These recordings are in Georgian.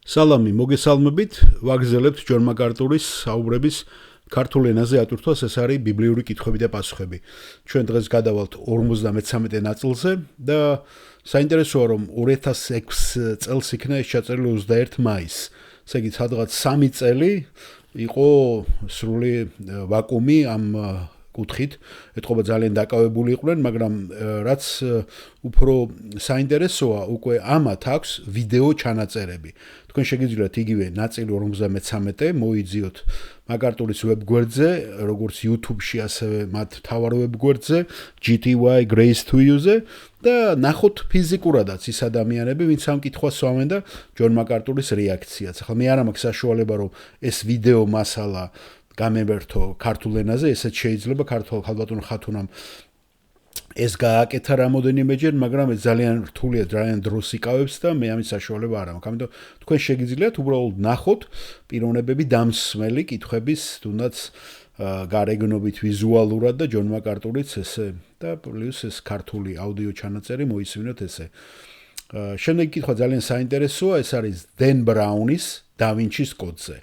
სალამი მოგესალმებით, ვაგრძელებთ ჯონ მაკარტურის საუბრების ქართულ ენაზე ატვირთვას, ეს არის ბიბლიური კითხვები და პასუხები. ჩვენ დღეს გადავალთ 53 ნაწილზე და საინტერესოა, რომ 2006 წელს იქნა ეს ჩაწერილი 21 მაისს. ესე იგი, სადღაც 3 წელი იყო სრული ვაკუუმი ამ კუთხით, ეთყობა ძალიან დაკავებული იყვნენ, მაგრამ რაც უფრო საინტერესოა, უკვე ამათ აქვს ვიდეო ჩანაწერები. თქვენ შეგიძლიათ იგივე ნაწილი 53 მოიძიოთ მაკარტურის ვებგვერდზე, როგორც YouTube-ში, ასევე მათ მთავარ ვებგვერდზე, GTY Grace to You-ზე და ნახოთ ფიზიკურადაც ის ადამიანები, ვინც ამ კითხვას სვამენ და ჯონ მაკარტურის რეაქციაც. ახლა მე არ მაქვს საშუალება, რომ ეს ვიდეო მასალა გამებერთო ქართულ ენაზე, ესეც შეიძლება ქართულ ხალბატონ ხათუნამ ეს გააკეთა რამოდენიმეჯერ, მაგრამ ეს ძალიან რთულია, ძალიან დროს იკავებს და მე ამის საშუალება არ მაქვს. ამიტომ თქვენ შეგიძლიათ უბრალოდ ნახოთ პიროვნებები დამსმელი კითხვების, თუნდაც გარეგნობით ვიზუალურად და ჯონ მაკარტურიც ესე და პლუს ეს ქართული აუდიო ჩანაწერი მოისმინოთ ესე. შემდეგი კითხვა ძალიან საინტერესოა, ეს არის დენ ბრაუნის და ვინჩის კოდზე.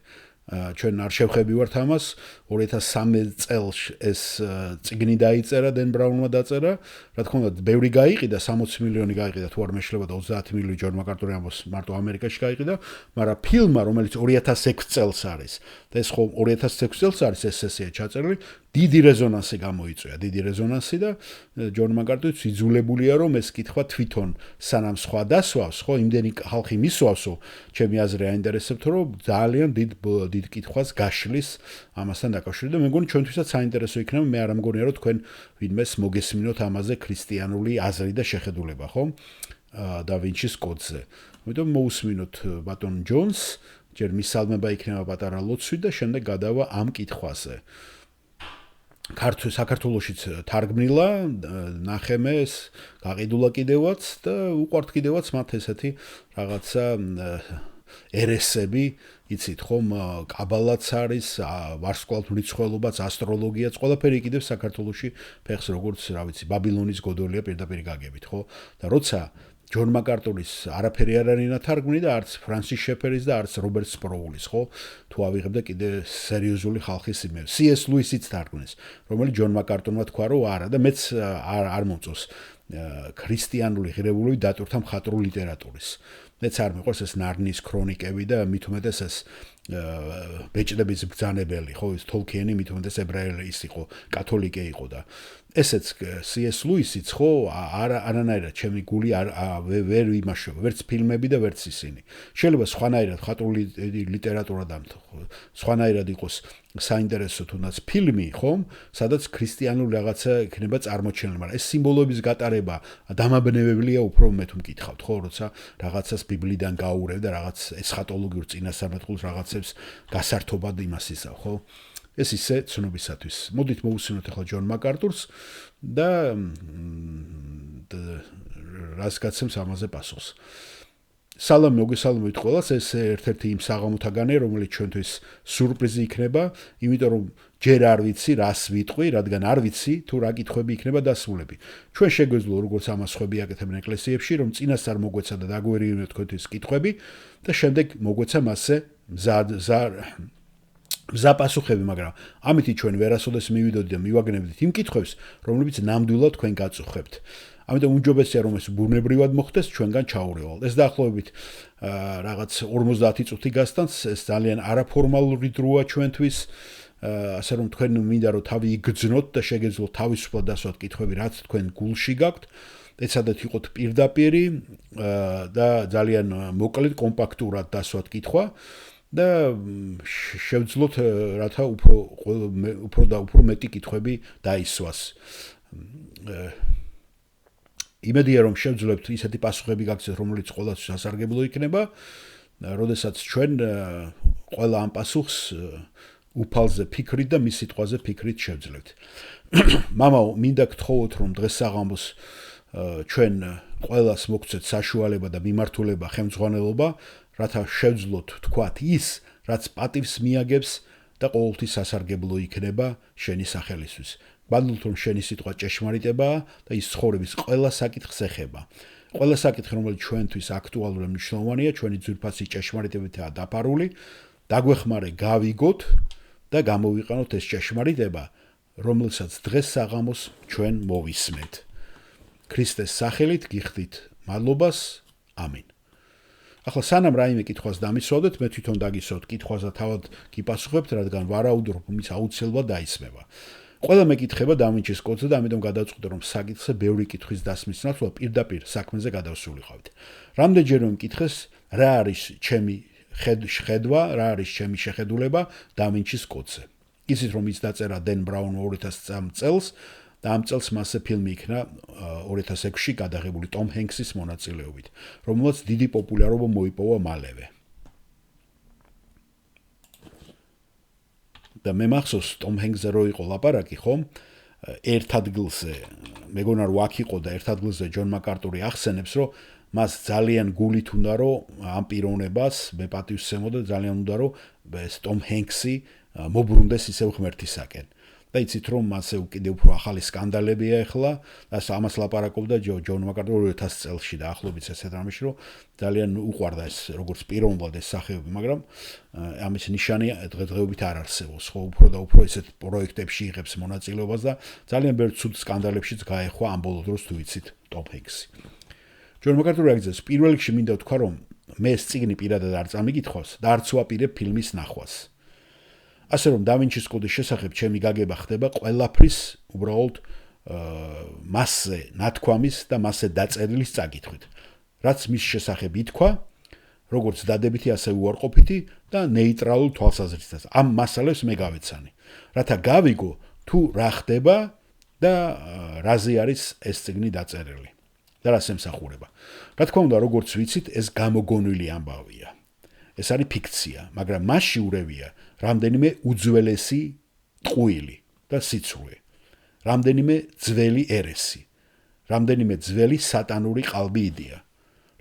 ჩვენ არ შევხებივართ ამას 2003 წელს ეს წიგნი დაიწერა დენ ბრაუნმა დაწერა რა თქმა უნდა ბევრი გაიყიდა 60 მილიონი გაიყიდა თუ არ მეშლება და 30 მილიონი ჯონ მაკარტური ამბობს მარტო ამერიკაში გაიყიდა მაგრამ ფილმმა რომელიც 2006 წელს არის და ეს ხო 2006 წელს არის ეს სესია ჩაწერილი დიდი რეზონანსი გამოიწვია დიდი რეზონანსი და ჯონ მაკარტურიც იძულებულია რომ ეს კითხვა თვითონ სანამ სხვა დასვავს ხო იმდენი ხალხი მისვავსო ჩემი აზრი აინტერესებთ რომ ძალიან დიდ კითხვას გაშლის ამასთან დაკავშირებით და მე მგონი ჩვენთვისაც საინტერესო იქნება მე არ ამგონია რომ თქვენ ვინმეს მოგესმინოთ ამაზე ქრისტიანული აზრი და შეხედულება ხო და ვინჩის კოდზე ამიტომ მოусმინოთ ბატონ ჯონს ჯერ მისალმება იქნება პატარა ლოცვით და შემდეგ გადავა ამ კითხვაზე საქართველოშიც თარგმნილა ნახემე ეს გაყიდულა კიდევაც და უყვართ კიდევაც მათ ესეთი რაღაცა ერესები იცით ხომ კაბალაც არის ვარსკვლავთმრიცხველობაც ასტროლოგიაც ყველაფერი კიდევ საქართველოში ფეხს როგორც რა ვიცი ბაბილონის გოდოლია პირდაპირ გაგებით ხო და როცა ჯონ მაკარტურის არაფერი არ არის ნათარგმნი და არც ფრანსის შეფერის და არც რობერტ სპროულის ხო თუ ავიღებდა კიდე სერიოზული ხალხის იმენ CS ლუისიც თარგმნეს რომელიც ჯონ მაკარტურმა თქვა რომ არა და მეც არ მომწონს ქრისტიანული ღირებულებით დატვირთვა მხატვრული ლიტერატურის მეც არ მიყვარს ეს ნარნიის ქრონიკები და მით უმეტეს ეს ბეჭდების ბრძანებელი ხო ეს თოლკიენი მით უმეტეს ებრაელი ის იყო კათოლიკე იყო და ესეც CS ლუისიც ხო არანაირად ჩემი გული ვერ იმაშოვა ვერც ფილმები და ვერც ისინი შეიძლება სხვანაირად მხატვრული ლიტერატურა და სხვანაირად იყოს საინტერესო თუნდაც ფილმი ხომ სადაც ქრისტიანული რაღაცა იქნება წარმოჩენილი მაგრამ ეს სიმბოლოების გატარება დამაბნევებელია უფრო მე თუ მკითხავთ ხო როცა რაღაცას ბიბლიდან გაურევ და რაღაც ესხატოლოგიურ წინასწარმეტყველს რაღაცებს გასართობად იმას ისა ხო ეს ისე ცნობისათვის. მოდით მოусმინოთ ახლა ჯონ მაკარტურს და რას გაცემს ამაზე პასუხს. სალამი მოგესალმებით ყველას, ეს ერთ-ერთი იმ საღამოთაგანია, რომელიც ჩვენთვის სიურპრიზი იქნება, იმიტომ რომ ჯერ არ ვიცი, რას ვიტყვი, რადგან არ ვიცი, თუ რა კითხვები იქნება დასრულები. ჩვენ შეგვეძლო როგორც ამას ხვები აკეთებენ ეკლესიებში, რომ წინასწარ მოგვეცა და დაგვერიგებინოთ თქვენთვის კითხვები და შემდეგ მოგვეცა მასზე ზაპასუხები, მაგრამ ამითი ჩვენ ვერასოდეს მივიდოდით და მივაგნებდით იმ კითხვებს, რომლებიც ნამდვილად თქვენ გაწუხებთ. ამიტომ უმჯობესია რომ ეს ბუნებრივად მოხდეს ჩვენგან ჩაურევალ. ეს დაახლოებით რაღაც 50 წუთი გასტანს, ეს ძალიან არაფორმალური დროა ჩვენთვის. ასე რომ თქვენ მინდა რომ თავი იგრძნოთ და შეგეძლოთ თავისუფლად დასვათ კითხვები, რაც თქვენ გულში გაქვთ. ეცადეთ იყოთ პირდაპირი და ძალიან მოკლედ კომპაქტურად დასვათ კითხვა. და შევძლოთ რათა უფრო მეტი კითხვები დაისვას. იმედია რომ შევძლებთ ისეთი პასუხები გაგცეთ რომელიც ყველასთვის სასარგებლო იქნება, როდესაც ჩვენ ყველა ამ პასუხს უფალზე ფიქრით და მის სიტყვაზე ფიქრით შევძლებთ. მამაო, მინდა გთხოვოთ რომ დღეს საღამოს ჩვენ ყველას მოგცეთ საშუალება და მიმართულება ხელმძღვანელობა რათა შევძლოთ თქვათ ის, რაც პატივს მიაგებს და ყოველთვის სასარგებლო იქნება შენი სახელისთვის. ბადლობთ რომ შენი სიტყვა ჭეშმარიტებაა და ის ცხოვრების ყველა საკითხს ეხება. ყველა საკითხი, რომელიც ჩვენთვის აქტუალური და მნიშვნელოვანია, ჩვენი ძვირფასი ჭეშმარიტებითაა დაფარული, დაგვეხმარე გავიგოთ და გამოვიყენოთ ეს ჭეშმარიტება, რომელსაც დღეს საღამოს ჩვენ მოვისმენთ. ქრისტეს სახელით გიხდით მადლობას. ამინ. ახლა სანამ რაიმე კითხვას დამისვავდეთ, მე თვითონ დაგისვავთ კითხვას და თავად გიპასუხებთ, რადგან ვარაუდობ, რომ ის აუცილებლად დაისმება. ყველა მეკითხება დავინჩის კოდზე და ამიტომ გადავწყვიტე, რომ საკითხზე ბევრი კითხვის დასმის ნაცვლად პირდაპირ საქმეზე გადავსულიყავთ. რამდენჯერმე მკითხეს, რა არის ჩემი ხედვა, რა არის ჩემი შეხედულება დავინჩის კოდზე. იცით, რომ ის დაწერა დენ ბრაუნ 2003 წელს და ამ წელს მასზე ფილმი იქნა 2006-ში გადაღებული ტომ ჰენქსის მონაწილეობით, რომელსაც დიდი პოპულარობა მოიპოვა მალევე. და მე მახსოვს ტომ ჰენქსზე რო იყო ლაპარაკი, ხომ? ერთ ადგილზე, მეგონა რო აქ იყო და ერთ ადგილზე ჯონ მაკარტური ახსენებს, რომ მას ძალიან გულით უნდა რომ ამ პიროვნებას მე პატივსცემო და ძალიან უნდა რომ ეს ტომ ჰენქსი მობრუნდეს ისევ ღმერთისაკენ. და იცით რომ მასე კიდევ უფრო ახალი სკანდალებია ახლა და ამას ლაპარაკობდა ჯონ მაკარტური 2000 წელსში და ახლობით ესეთ რამეში რომ ძალიან უყვარდა ეს როგორც პიროვნულად ეს სახეობი, მაგრამ ამის ნიშანია დღესდღეობით არ არსებობს. ხო უფრო და უფრო ესეთ პროექტებში იღებს მონაწილეობას და ძალიან ბევრ ცუდ სკანდალებშიც გაეხვა ამ ბოლო დროს თუ იცით ტომ ჰენქსი. ჯონ მაკარტური აგზავს პირველ რიგში მინდა ვთქვა რომ მე ეს წიგნი პირადად არ წამიგითხვას და არც ვაპირებ ფილმის ნახვას. ასე რომ დავინჩის კოდის შესახებ ჩემი გაგება ხდება ყველაფრის უბრალოდ მასზე ნათქვამის და მასზე დაწერილის წაკითხვით. რაც მის შესახებ ითქვა, როგორც დადებითი, ასე უარყოფითი და ნეიტრალურ თვალსაზრისით. ამ მასალებს მე გავეცანი, რათა გავიგო თუ რა ხდება და რაზე არის ეს წიგნი დაწერილი და რას ემსახურება. რა თქმა უნდა, როგორც ვიცით, ეს გამოგონილი ამბავია. ეს არის ფიქცია, მაგრამ მასში ურევია რამდენიმე უძველესი ტყუილი და სიცრუე, რამდენიმე ძველი ერესი, რამდენიმე ძველი სატანური ყალბი იდეა,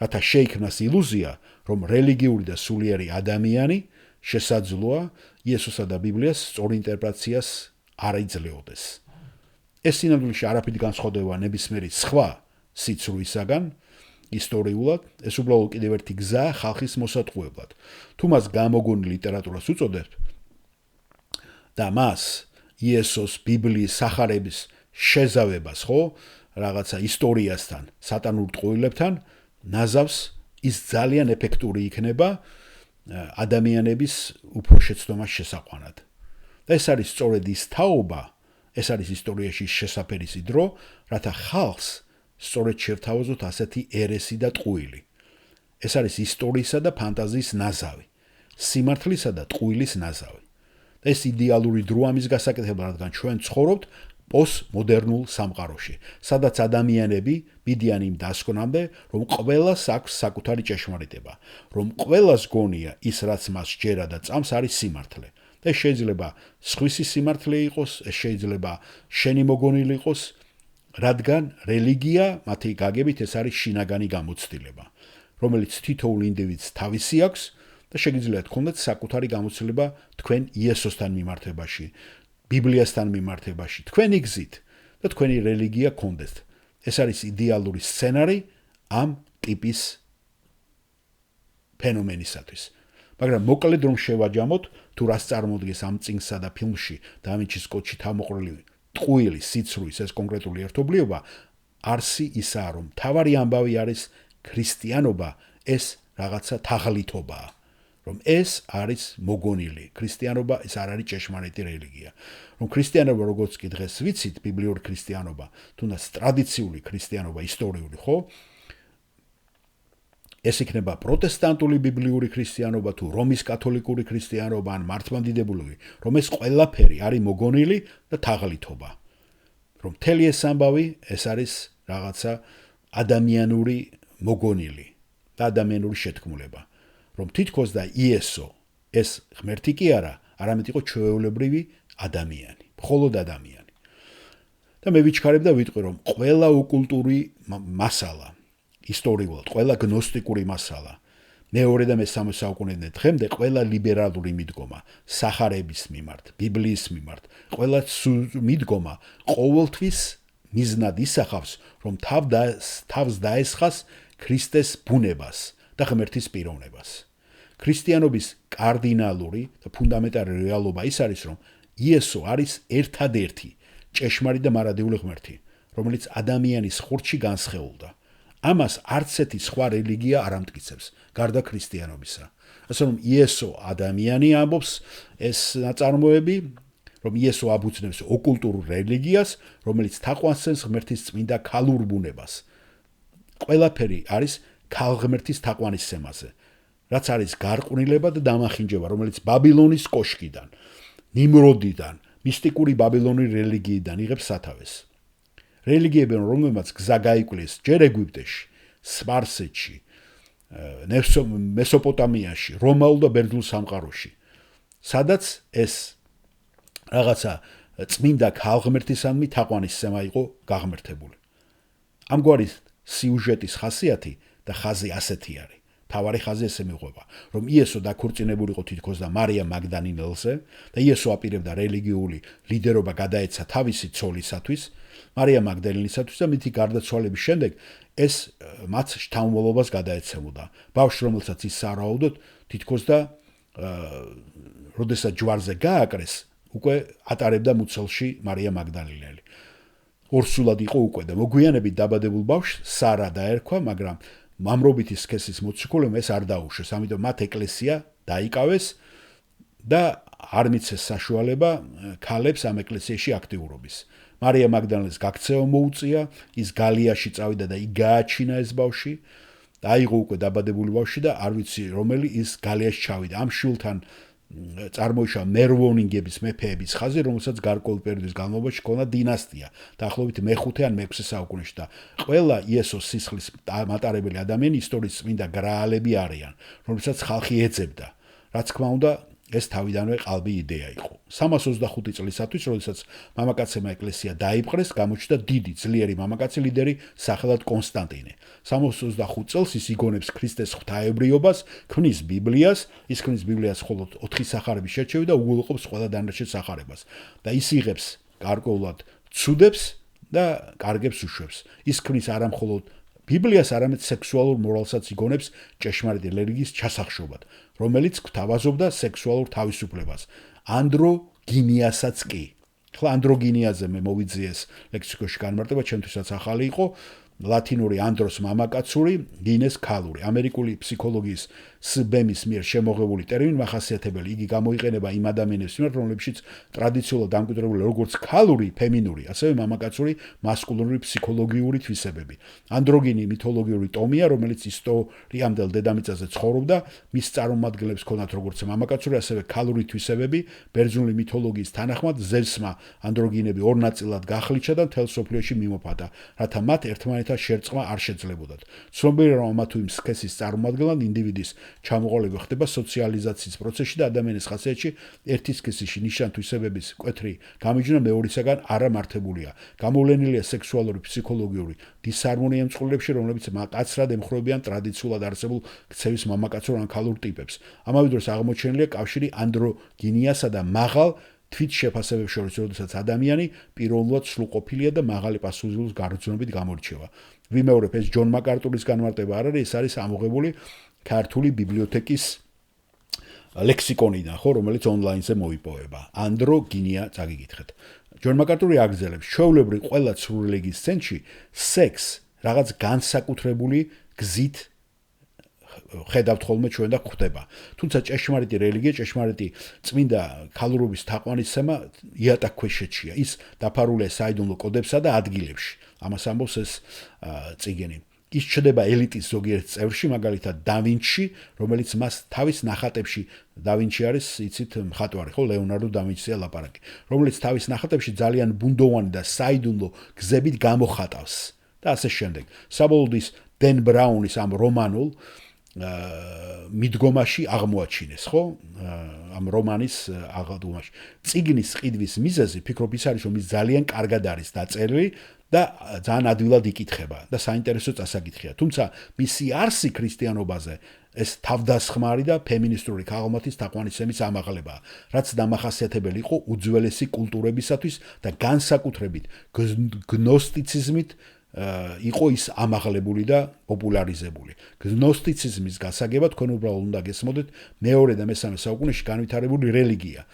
რათა შეიქმნას ილუზია, რომ რელიგიური და სულიერი ადამიანი შესაძლოა იესოსა და ბიბლიას სწორ ინტერპრეტაციას არ იძლეოდეს. ეს სინამდვილეში არაფერი განსხვავდება ნებისმიერი სხვა სიცრუისაგან, ისტორიულად, ეს უბრალოდ კიდევ ერთი გზაა ხალხის მოსატყუებლად. თუ მას გამოგონილი ლიტერატურას უწოდებთ და მას იესოს, ბიბლიის, სახარების შეზავებას, ხო, რაღაცა ისტორიასთან, სატანურ ტყუილებთან, ნაზავს ის ძალიან ეფექტური იქნება ადამიანების უფრო შეცდომას შესაყვანად. და ეს არის სწორედ ის თაობა, ეს არის ისტორიაში შესაფერისი დრო, რათა ხალხს სწორედ შევთავაზოთ ასეთი ერესი და ტყუილი. ეს არის ისტორიისა და ფანტაზიის ნაზავი, სიმართლისა და ტყუილის ნაზავი. და ეს იდეალური დრო ამის გასაკეთებლად, რადგან ჩვენ ცხოვრობთ პოსტმოდერნულ სამყაროში, სადაც ადამიანები მიდიან იმ დასკვნამდე, რომ ყველას აქვს საკუთარი ჭეშმარიტება, რომ ყველას გონია ის, რაც მას ჯერა და წამს, არის სიმართლე. და შეიძლება სხვისი სიმართლე იყოს, ეს შეიძლება შენი მოგონილი იყოს, რადგან რელიგია, მათი გაგებით, ეს არის შინაგანი გამოცდილება, რომელიც თითოეულ ინდივიდს თავისი აქვს და შეგიძლიათ გქონდეთ საკუთარი გამოცდილება თქვენ იესოსთან მიმართებაში, ბიბლიასთან მიმართებაში, თქვენი გზით და თქვენი რელიგია გქონდეთ. ეს არის იდეალური სცენარი ამ ტიპის ფენომენისათვის. მაგრამ მოკლედ რომ შევაჯამოთ, თუ რას წარმოადგენს ამ წიგნსა და ფილმში დავინჩის კოდში თავმოყრილი ტყუილი სიცრუის ეს კონკრეტული ერთობლიობა, არსი ისაა, რომ მთავარი ამბავი არის ქრისტიანობა, ეს რაღაცა თაღლითობაა, რომ ეს არის მოგონილი. ქრისტიანობა ეს არ არის ჭეშმარიტი რელიგია. რომ ქრისტიანობა, როგორც კი დღეს ვიცით, ბიბლიური ქრისტიანობა, თუნდაც ტრადიციული ქრისტიანობა, ისტორიული, ხო? ეს იქნება პროტესტანტული ბიბლიური ქრისტიანობა თუ რომის კათოლიკური ქრისტიანობა ან მართლმადიდებლური, რომ ეს ყველაფერი არის მოგონილი და თაღლითობა. რომ მთელი ეს ამბავი ეს არის რაღაცა ადამიანური მოგონილი და ადამიანური შეთქმულება. რომ თითქოს და იესო ეს ღმერთი კი არა, არამედ იყო ჩვეულებრივი ადამიანი, მხოლოდ ადამიანი. და მე ვიჩქარებ და ვიტყვი, რომ ყველა ოკულტური მასალა ისტორიულად, ყველა გნოსტიკური მასალა, მეორე და მესამე საუკუნიდან დღემდე ყველა ლიბერალური მიდგომა, სახარების მიმართ, ბიბლიის მიმართ, ყველა მიდგომა ყოველთვის მიზნად ისახავს, რომ თავს დაესხას ქრისტეს ბუნებას და ღმერთის პიროვნებას. ქრისტიანობის კარდინალური და ფუნდამენტური რეალობა ის არის, რომ იესო არის ერთადერთი ჭეშმარიტ და მარადიული ღმერთი, რომელიც ადამიანის ხორცში განსხეულდა. ამას არც ერთი სხვა რელიგია არ ამტკიცებს, გარდა ქრისტიანობისა. ასე რომ იესო ადამიანი ამბობს ეს ნაწარმოები, რომ იესო აბუცნებს ოკულტურულ რელიგიას, რომელიც თაყვანს ღმერთის წმინდა ქალურ ბუნებას. ყველაფერი არის ქალღმერთის თაყვანისცემაზე, რაც არის გარყვნილება და დამახინჯება, რომელიც ბაბილონის კოშკიდან, ნიმროდიდან, მისტიკური ბაბილონური რელიგიიდან იღებს სათავეს. რელიგიები, რომელმაც გზა გაიკვლიეს ჯერ ეგვიპტეში, სპარსეთში, მესოპოტამიაში, რომაულ და ბერძნულ სამყაროში, სადაც ეს რაღაცა წმინდა ქალღმერთისადმი თაყვანისცემა იყო გაღმერთებული. ამგვარი სიუჟეტის ხასიათი და ხაზი ასეთი არის. თავარი ხაზი ესე მიყვება, რომ იესო დაქორწინებული იყო თითქოს და მარია მაგდალინელზე და იესო აპირებდა რელიგიური ლიდერობა გადაეცა თავისი ცოლისათვის, მარია მაგდალინისათვის და მითი გარდაცვალების შემდეგ ეს მათ შთამომავლობას გადაეცემოდა. ბავშვს, რომელსაც ის სარაუდოდ თითქოს და როდესაც ჯვარზე გააკრეს, უკვე ატარებდა მუცელში მარია მაგდალინელი. ორსულად იყო უკვე და მოგვიანებით დაბადებულ ბავშვს სარა დაერქვა, მაგრამ მამრობითი სქესის მოციქულებმა ეს არ დაუშვეს, ამიტომ მათ ეკლესია დაიკავეს და არ მიცეს საშუალება ქალებს ამ ეკლესიაში აქტიურობის. მარია მაგდალინეს გაქცევა მოუწია, ის გალიაში წავიდა და იქ გააჩინა ეს ბავშვი, დაიღო უკვე დაბადებული ბავშვი და არ ვიცი რომელი ის გალიაში ჩავიდა. ამ შვილთან წარმოიშვა მერვონინგების მეფეების ხაზი, რომელსაც გარკვეულ პერიოდის განმავლობაში ჰქონდა დინასტია, დაახლოებით მე-5 ან მე-6 საუკუნეში და ყველა იესოს სისხლის მატარებელი ადამიანი ისტორიის წმინდა გრაალები არიან, რომელსაც ხალხი ეძებდა. რაც თქმა უნდა, ეს თავიდანვე ყალბი იდეა იყო. 325 წლისათვის, როდესაც მამაკაცებმა ეკლესია დაიპყრეს, გამოჩნდა დიდი, ძლიერი მამაკაცი ლიდერი სახელად კონსტანტინე. 325 წელს ის იგონებს ქრისტეს ღვთაებრიობას, ქმნის ბიბლიას, ის ქმნის ბიბლიას მხოლოდ 4 სახარების შერჩევით და უგულყოფს ყველა დანარჩენ სახარებას და ის იღებს გარკვეულად ცუდებს და კარგებს უშვებს. ის ქმნის არა მხოლოდ ბიბლიას, არამედ სექსუალურ მორალსაც იგონებს ჭეშმარიტი რელიგიის ჩასახშობად, რომელიც გვთავაზობდა სექსუალურ თავისუფლებას. ანდროგინიასაც კი. ხლა ანდროგინიაზე მე მოვიძიეს ლექსიკოში განმარტება, ჩემთვისაც ახალი იყო, ლათინური ანდროს მამაკაცური, გინეს ქალური. ამერიკული ფსიქოლოგიის SBEM-ის მიერ შემოღებული ტერმინი მახასიათებელი, იგი გამოიყენება იმ ადამიანებს მიმართ, რომლებშიც ტრადიციულად დამკვიდრებული როგორც ქალური, ფემინური, ასევე მამაკაცური, მასკულინური ფსიქოლოგიური თვისებები. ანდროგინი მითოლოგიური ტომია, რომელიც ისტორიამდელ დედამიწაზე ცხოვრობდა, მის წარმომადგენლებს ჰქონდათ როგორც მამაკაცური, ასევე ქალური თვისებები. ბერძნული მითოლოგიის თანახმად ზევსმა ანდროგინები ორ ნაწილად გახლიჩა და მთელ სოფლიოში მიმოფადა, რათა მათ ერთმანეთთან შერწყმა არ შეძლებოდათ. ცნობილია, რომ ამა თუ იმ სქესის წარმომადგენლად ინდივიდის ჩამოყალიბება ხდება სოციალიზაციის პროცესში და ადამიანის ხასიათში ერთი სქესის ნიშან-თვისებების მკვეთრი გამიჯვნა მეორისაგან არ ამართებულია. გამოვლენილია სექსუალური, ფსიქოლოგიური დისჰარმონია იმ წყვილებში, რომლებიც მკაცრად ემხრობიან ტრადიციულად არსებულ ქცევის მამაკაცურ ან ქალურ ტიპებს. ამავე დროს აღმოჩენილია კავშირი ანდროგინიასა და მაღალ თვითშეფასებებს შორის, როდესაც ადამიანი პიროვნულად სრულყოფილია და მაღალი პასუხისმგებლობის გარდაცვლილებით გამორჩევა. ვიმეორებ, ეს ჯონ მაკარტურის განმარტება არ არის, ეს არის ამოღებული ქართული ბიბლიოთეკის ლექსიკონიდან, ხო, რომელიც ონლაინზე მოიპოვება. ანდროგინია წაგიკითხეთ. ჯონ მაკარტური აგრძელებს, ჩვეულებრივ ყველა სრულ რელიგიის ცენტრში სექს რაღაც განსაკუთრებული გზით ხედავთ ხოლმე ჩვენ და გვხდება. თუმცა ჭეშმარიტი რელიგია, ჭეშმარიტი წმინდა ქალურობის თაყვანისცემა იატაკ ქვეშეთშია. ის დაფარულია საიდუმლო კოდებსა და ადგილებში. ამას ამბობს ეს წიგენი. ის ჩდება ელიტის ზოგიერთ წევრში, მაგალითად დავინჩი, რომელიც მას თავის ნახატებში, დავინჩი არის, იცით, მხატვარი, ხო, ლეონარდო დავინჩია ლაპარაკი, რომელიც თავის ნახატებში ძალიან ბუნდოვანი და საიდუმლო გზებით გამოხატავს და ასე შემდეგ. საბოლოოდ ის დენ ბრაუნის ამ რომანულ მიდგომაში აღმოაჩინეს, ხო? ამ რომანის აღდგომაში. წიგნის ყიდვის მიზეზი, ფიქრობ, ის არის, რომ ის ძალიან კარგად არის დაწერილი და ძალიან ადვილად იკითხება და საინტერესო წასაკითხია. თუმცა მისი არსი ქრისტიანობაზე ეს თავდასხმარი და ფემინისტური ქაღალმათის თაყვანისცემის ამაღლებაა, რაც დამახასიათებელი იყო უძველესი კულტურებისათვის და განსაკუთრებით გნოსტიციზმით იყო ის ამაღლებული და პოპულარიზებული. გნოსტიციზმის გასაგებად თქვენ უბრალოდ უნდა გესმოდეთ მეორე და მესამე საუკუნეში განვითარებული რელიგია.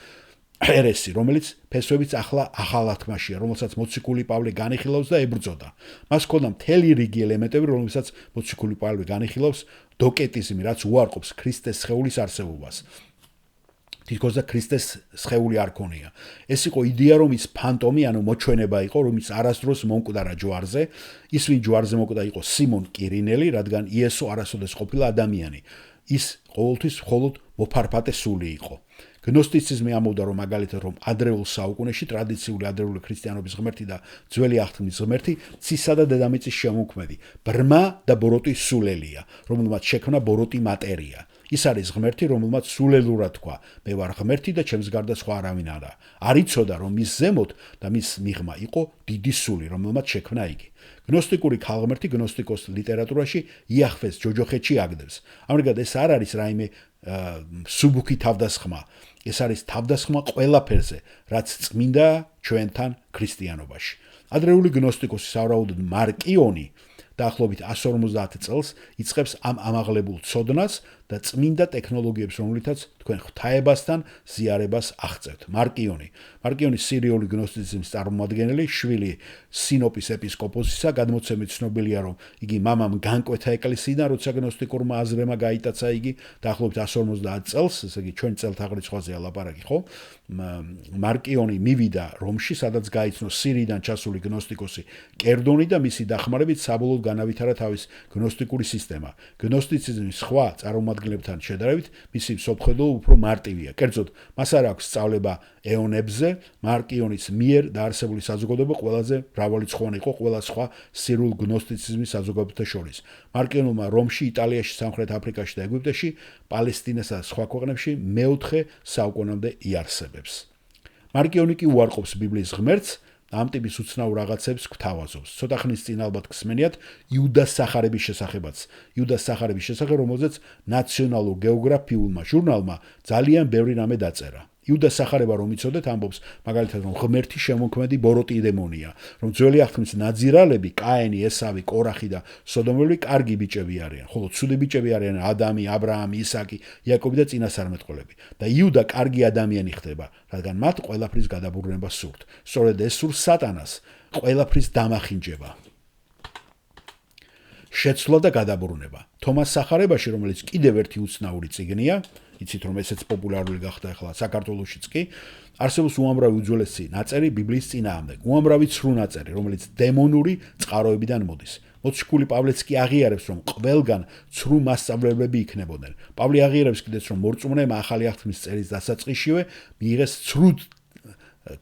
ერესი, რომელიც ფესვებით ახალ ათმაშია, რომელსაც მოციქული პავლე განიხილავს და ებრძოდა. მას ჰქონდა მთელი რიგი ელემენტები, რომელსაც მოციქული პავლე განიხილავს, დოკეტიზმი, რაც უარყოფს ქრისტეს სხეულის არსებობას. თითქოს და ქრისტეს სხეული არ ქონია. ეს იყო იდეა, რომ ის ფანტომი, ანუ მოჩვენება იყო, რომ ის არასდროს მომკვდარა ჯვარზე. ის ვინ ჯვარზე მომკვდა იყო სიმონ კირინელი, რადგან იესო არასოდეს ყოფილა ადამიანი. ის ყოველთვის მხოლოდ მოფარფატე სული იყო. გნოსტიციზმი ამბობდა, რომ მაგალითად, რომ ადრეულ საუკუნეში ტრადიციული ადრეული ქრისტიანობის ღმერთი და ძველი აღთქმის ღმერთი ცისა და დედამიწის შემოქმედი, ბრმა და ბოროტი სულელია, რომელმაც შექმნა ბოროტი მატერია. ის არის ღმერთი, რომელმაც სულელურად თქვა: მე ვარ ღმერთი და ჩემს გარდა სხვა არავინ არა. არ იცოდა, რომ მის ზემოთ და მის მიღმა იყო დიდი სული, რომელმაც შექმნა იგი. გნოსტიკური ქალღმერთი გნოსტიკოს ლიტერატურაში იახვეს ჯოჯოხეთში აგდებს. ამრიგად ეს არ არის რაიმე სუბუქი თავდასხმა. ეს არის თავდასხმა ყველაფერზე, რაც წმინდა ჩვენთან ქრისტიანობაში. ადრეული გნოსტიკოსი სავარაუდოდ მარკიონი დაახლოებით 150 წელს იწყებს ამ ამაღლებულ ცოდნას და წმინდა ტექნოლოგიებს, რომლითაც თქვენ ღვთაებასთან ზიარებას აღწევთ. მარკიონი სირიული გნოსტიციზმის წარმომადგენელი, შვილი სინოპის ეპისკოპოსისა, გადმოცემით ცნობილია, რომ იგი მამამ განკვეთა ეკლესიიდან, როცა გნოსტიკურმა აზრებმა გაიტაცა იგი დაახლოებით 150 წელს, ესე იგი ჩვენ წელთაღრიცხვაზეა ლაპარაკი, ხო? მარკიონი მივიდა რომში, სადაც გაიცნო სირიიდან ჩასული გნოსტიკოსი კერდონი და მისი დახმარებით საბოლოოდ განავითარა თავის გნოსტიკური სისტემა. გნოსტიციზმის სხვა წარმომადგენლებთან შედარებით, მისი მსოფლმხედველობა უფრო მარტივია. კერძოდ, მას არ აქვს სწავლება ეონებზე, მარკიონის მიერ დაარსებული საზოგადოება ყველაზე მრავალრიცხოვანი იყო ყველა სხვა სირულ გნოსტიციზმის საზოგადოებათა შორის. მარკიონმა რომში, იტალიაში, სამხრეთ აფრიკაში და ეგვიპტეში, პალესტინასა და სხვა ქვეყნებში მეოთხე საუკუნემდე იარსებებს. მარკიონი კი უარყოფს ბიბლიის ღმერთს, ამ ტიპის უცნაურ რაღაცებს გვთავაზობს. ცოტა ხნის წინ ალბათ გსმენიათ იუდას სახარების შესახებაც. იუდას სახარების შესახებ, რომელზეც ნაციონალურ გეოგრაფიულმა ჟურნალმა ძალიან ბევრი რამე დაწერა. იუდას სახარება რომ იცოდეთ, ამბობს მაგალითად, რომ ღმერთი შემოქმედი ბოროტი დემონია, რომ ძველი აღთქმის ნაძირალები, კაენი, ესავი, კორახი და სოდომელი კარგი ბიჭები არიან, ხოლო ცუდი ბიჭები არიან ადამი, აბრაამი, ისაკი, იაკობი და წინასწარმეტყველები. და იუდა კარგი ადამიანი ხდება, რადგან მათ ყველაფრის გადაბრუნება სურთ. სწორედ ეს სურს სატანას, ყველაფრის დამახინჯება. შეცვლა და გადაბრუნება. თომას სახარებაში, რომელიც კიდევ ერთი უცნაური წიგნია, იცით რომ ესეც პოპულარული გახდა ახლა საქართველოშიც კი, არსებობს უამრავი უძველესი ნაწერი ბიბლიის წინააღმდეგ, უამრავი ცრუ ნაწერი, რომელიც დემონური წყაროებიდან მოდის. მოციქული პავლეც კი აღიარებს, რომ ყველგან ცრუ მასწავლებლები იქნებოდნენ. პავლე აღიარებს კიდეც, რომ მორწმუნემა ახალი აღთქმის წერის დასაწყისშივე მიიღეს ცრუ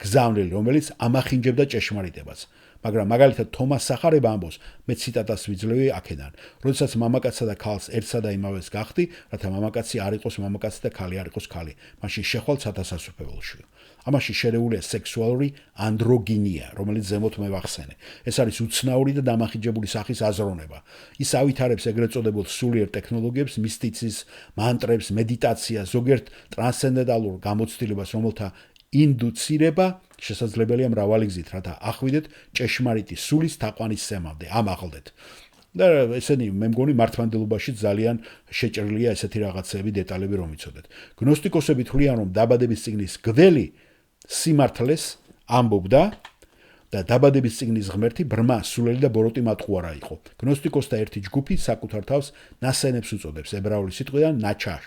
გზავნილი, რომელიც ამახინჯებდა ჭეშმარიტებას. მაგრამ მაგალითად თომას სახარება ამბობს, მე ციტატას ვიძლევი აქედან. როდესაც მამაკაცსა და ქალს ერთსა და იმავეს გახდი, რათა მამაკაცი არ იყოს მამაკაცი და ქალი არ იყოს ქალი, მაშინ შეხვალ ცათასასუფეველში. ამაში შერეულია სექსუალური ანდროგინია, რომელიც ზემოთ მე ვახსენე. ეს არის უცნაური და დამახინჯებული სახის აზროვნება. ის ავითარებს ეგრეთ წოდებულ სულიერ ტექნოლოგიებს, მისტიციზმს, მანტრებს, მედიტაციას, ზოგიერთ ტრანსცენდენტალურ გამოცდილებას, რომელთა ინდუცირება შესაძლებელია მრავალი გზით, რათა ახვიდეთ ჭეშმარიტი სულის თაყვანისცემამდე, ამაღლდეთ. და ესენი მე მგონი მართლმადიდებლობაში ძალიან შეჭრილია ესეთი რაღაცები, დეტალები რომ იცოდეთ. გნოსტიკოსები თვლიან, რომ დაბადების წიგნის გველი სიმართლეს ამბობდა და დაბადების წიგნის ღმერთი ბრმა, სულელი და ბოროტი მატყუარა იყო. გნოსტიკოსთა ერთი ჯგუფი საკუთარ თავს ნასენებს უწოდებს ებრაული სიტყვიდან ნაჩაშ,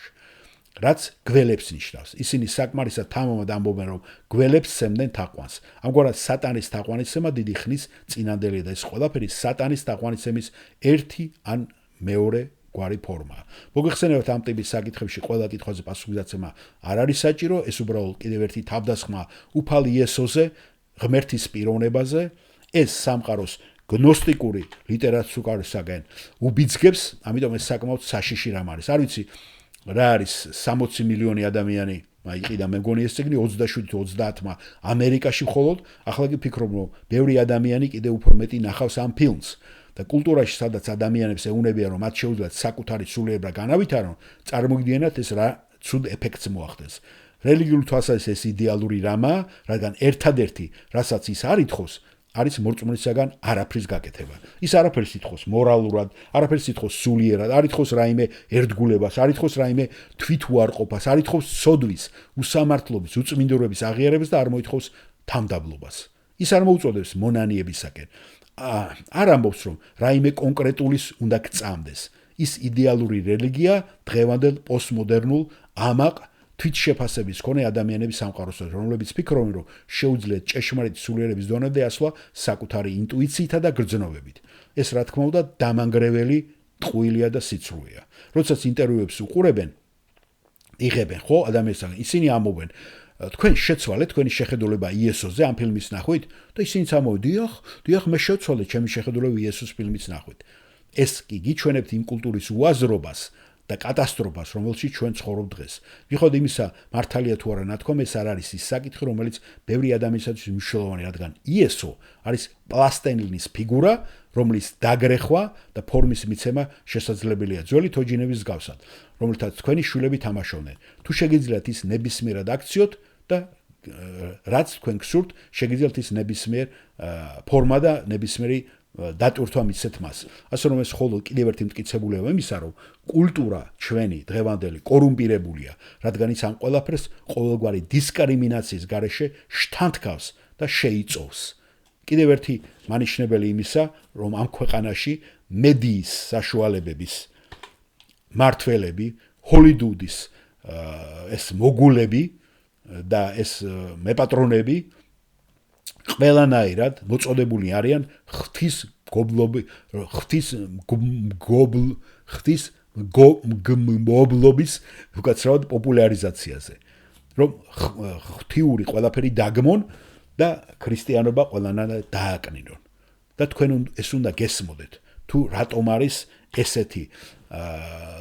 რაც გველებს ნიშნავს. ისინი საკმარისად თამამად ამბობენ, რომ გველებს სცემდნენ თაყვანს. ამგვარად სატანის თაყვანისცემა დიდი ხნის წინანდელია და ეს ყველაფერი სატანის თაყვანისცემის ერთი ან მეორე გვარი ფორმაა. მოგეხსენებათ ამ ტიპის საკითხებში ყველა კითხვაზე პასუხისაცემა არ არის საჭირო, ეს უბრალოდ კიდევ ერთი თავდასხმა უფალ იესოზე, ღმერთის პიროვნებაზე, ეს სამყაროს გნოსტიკური ლიტერატურისაგან უბიძგებს, ამიტომ ეს საკმაოდ საშიში რამ არის. არ ვიცი, რა არის 60 მილიონი ადამიანი იყიდა მე მგონი ეს წიგნი 27-30-მა ამერიკაში მხოლოდ, ახლა კი ფიქრობ, რომ ბევრი ადამიანი კიდევ უფრო მეტი ნახავს ამ ფილმს. და კულტურაში სადაც ადამიანებს ეუნებიან რომ მათ შეუძლიათ საკუთარი სულიერება განავითარონ, წარმოგიდგენთ ეს რა ცუდ ეფექტს მოახდენს. რელიგიურ თვალსაზრისით ეს იდეალური რამაა, რადგან ერთადერთი, რასაც ის არ ითხოვს, არის მორწმუნისაგან არაფრის გაკეთება. ის არაფერს ითხოვს მორალურად, არაფერს ითხოვს სულიერად, არ ითხოვს რაიმე ერთგულებას, არ ითხოვს რაიმე თვითუარყოფას, არ ითხოვს სოდვის, უსამართლობის, უწმინდურობის აღიარებას და არ მოითხოვს თამდაბლობას. ის არ მოუწოდებს მონანიებისაკენ. არ ამბობს რომ რაიმე კონკრეტულის უნდა გწამდეს. ის იდეალური რელიგია დღევანდელ პოსტმოდერნულ ამაყ თვითშეფასების მქონე ადამიანების სამყაროსა, რომლებიც ფიქრობენ, რომ შეუძლიათ ჭეშმარიტ სულიერების დონემდე ასვლა საკუთარი ინტუიციითა და გრძნობებით. ეს რა თქმა უნდა დამანგრეველი ტყუილია და სიცრუეა. როდესაც ინტერვიუებს უყურებენ, იღებენ ხო ადამიანებისგან, ისინი ამბობენ თქვენ შეცვალეთ თქვენი შეხედულება იესოზე ამ ფილმის ნახვით და ისინიც ამბობენ, დიახ, მე შევცვალე ჩემი შეხედულება იესოს ფილმის ნახვით. ეს კი გიჩვენებთ იმ კულტურის უაზრობას და კატასტროფას, რომელშიც ჩვენ ცხოვრობ დღეს. მიხოთ იმისა, მართალია თუ არა ნათქვამ, ეს არ არის ის საკითხი, რომელიც ბევრი ადამიანისათვის მნიშვნელოვანი, რადგან იესო არის პლასტელინის ფიგურა, რომლის დაგრეხვა და ფორმის მიცემა შესაძლებელია ძველი თოჯინების მსგავსად, რომელთაც თქვენი შვილები თამაშობდნენ. თუ შეგიძლიათ ის ნებისმიერად აქციოთ და რაც თქვენ გსურთ, შეგიძლიათ ის ნებისმიერ ფორმა და ნებისმიერი დატვირთვა მისცეთ მას. ასე რომ ეს ხოლო კიდევ ერთი მტკიცებულება იმისა, რომ კულტურა ჩვენი დღევანდელი კორუმპირებულია, რადგან ის ამ ყველაფერს ყოველგვარი დისკრიმინაციის გარეშე შთანთქავს და შეიწოვს. კიდევ ერთი მანიშნებელი იმისა, რომ ამ ქვეყანაში მედიის საშუალებების მართველები, ჰოლიდუდის ეს მოგულები და ეს მეპატრონები ყველანაირად მოწოდებული არიან ღვთის მგებლობის უკაცრავად პოპულარიზაციაზე, რომ ღვთიური ყველაფერი დაგმონ და ქრისტიანობა ყველანაირად დააკნინონ. და თქვენ ეს უნდა გესმოდეთ, თუ რატომ არის ესეთი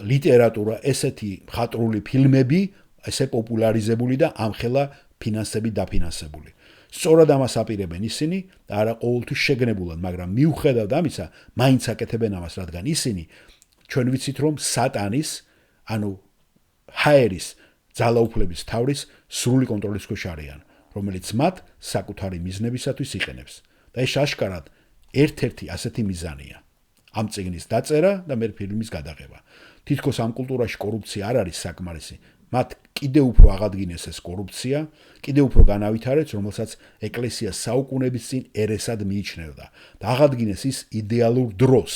ლიტერატურა, ესეთი მხატვრული ფილმები ესე პოპულარიზებული და ამხელა ფინანსები დაფინანსებული. სწორად ამას აპირებენ ისინი და არა ყოველთვის შეგნებულად, მაგრამ მიუხედავად ამისა, მაინც აკეთებენ ამას, რადგან ისინი ჩვენ ვიცით, რომ სატანის, ანუ ჰაერის ძალაუფლების თავრის სრული კონტროლის ქვეშ არიან, რომელიც მათ საკუთარი მიზნებისათვის იყენებს. და ეს აშკარად ერთ-ერთი ასეთი მიზანია. ამ წიგნის დაწერა და მე ფილმის გადაღება. თითქოს ამ კულტურაში კორუფცია არ არის საკმარისი. მათ კიდევ უფრო აღადგინეს ეს კორუფცია, კიდევ უფრო განავითარეს, რომელსაც ეკლესია საუკუნეების წინ ერესად მიიჩნევდა და აღადგინეს ის იდეალურ დროს,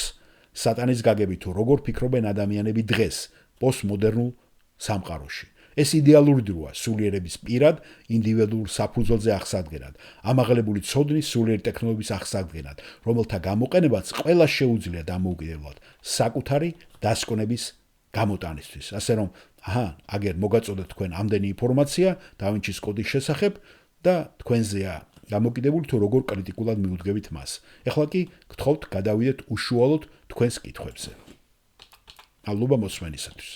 სატანის გაგებით თუ როგორ ფიქრობენ ადამიანები დღეს, პოსტმოდერნულ სამყაროში. ეს იდეალური დროა სულიერების პირად, ინდივიდუალურ საფუძველზე აღსადგენად, ამაღლებული ცოდნის სულიერი ტექნოლოგიის აღსადგენად, რომელთა გამოყენებაც ყველა შეუძლია დამოუკიდებლად საკუთარი დასკვნების გამოტანისთვის. ასე რომ აგერ მოგაწოდეთ თქვენ ამდენი ინფორმაცია დავინჩის კოდის შესახებ და თქვენზეა დამოკიდებული თუ როგორ კრიტიკულად მიუძღებით მას. ეხლა კი გთხოვთ გადავიდეთ უშუალოდ თქვენს კითხვებზე. მადლობა მოსმენისათვის.